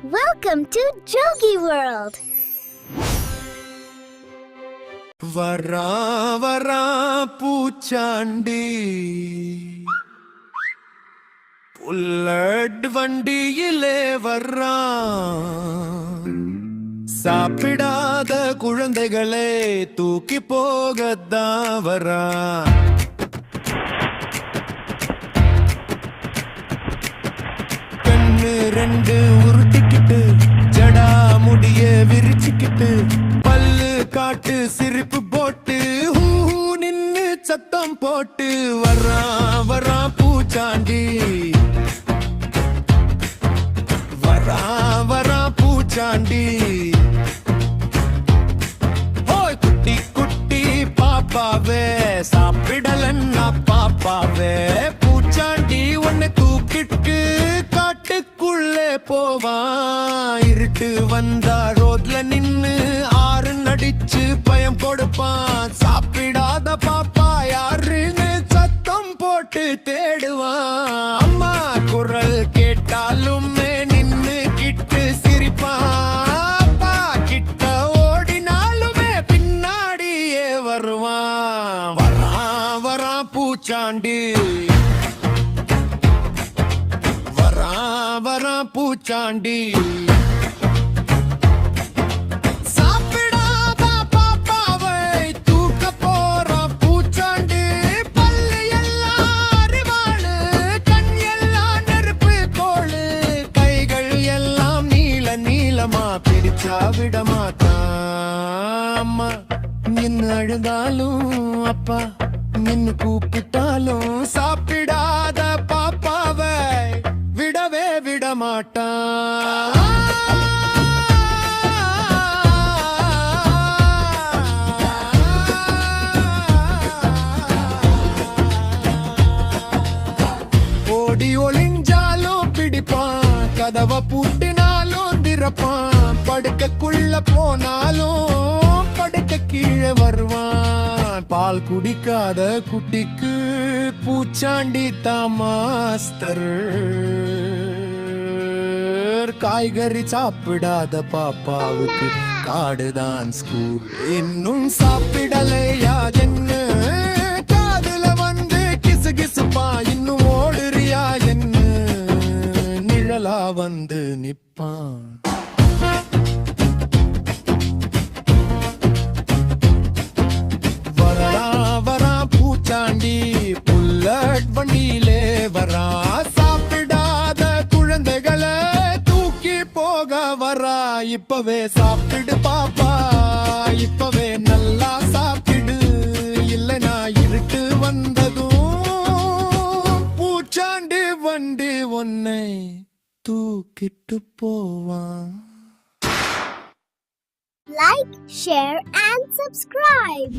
Welcome to Jogi World. வரா வரா பூச்சாண்டி புல்லட் வண்டியிலே வர்றா சாப்பிடாத குழந்தைகளே தூக்கி போகத்தான் வரா கண்ணு ரெண்டு உருட்டிக்கிட்டு ஜடா முடிய விரிச்சுக்கிட்டு பல்லு காட்டு சிரிப்பு போட்டு ஹூ நின்னு சத்தம் போட்டு வரா வரா பூச்சாண்டி வரா வரா பூச்சாண்டி ஓய் குட்டி குட்டி பாப்பாவே சாப்பிடலன்னா பாப்பாவே பூச்சாண்டி உன்னை தூக்கிட்டு காட்டுக்குள்ளே போவான் இருட்டு வந்தா ரோட்ல நின்னு ஆறு நடிச்சு பயம் கொடுப்பான் சாப்பிடாத பாப்பா யாருன்னு சத்தம் போட்டு தேடுவான் அம்மா குரல் கேட்டாலுமே நின்னு கிட்டு சிரிப்பான் அப்பா கிட்ட ஓடினாலுமே பின்னாடியே வருவான் வரா வரா பூச்சாண்டி வரா பூச்சாண்டி சாப்பிடாத பாப்பாவை தூக்க போற பூச்சாண்டி பல்லு எல்லாம் அறிவாளு கண் எல்லாம் நெருப்பு கோளு கைகள் எல்லாம் நீல நீளமா பிடிச்சா விட மாட்டான் அம்மா நின்னு அழுதாலும் அப்பா நின்னு கூப்பிட்டாலும் சாப்பிடாத பாப்பாவை விடவே விட மாட்டான் ஓடி ஒளிஞ்சாலும் பிடிப்பான் கதவை பூட்டினாலும் திறப்பான் படுக்கக்குள்ள போனாலும் படுக்க கீழே வருவான் பால் குடிக்காத குட்டிக்கு பூச்சாண்டி தான் மாஸ்டர் காய்கறி சாப்பிடாத பாப்பாவுக்கு காடுதான் ஸ்கூல் இன்னும் சாப்பிடலையா என்ன காதுல வந்து கிசு கிசுப்பா இன்னும் ஓடுறியா என்ன நிழலா வந்து நிப்பான் வரா வரா பூச்சாண்டி புல்லட் வண்டியிலே வரா சாப்பிடாத குழந்தைகளை தூக்கி போக வரா இப்பவே சாப்பிடு பாப்பா இப்பவே நல்லா சாப்பிடு இல்லைனா இருட்டு வந்ததும் பூச்சாண்டி வண்டி உன்னை தூக்கிட்டு போவான். Like, share, and subscribe.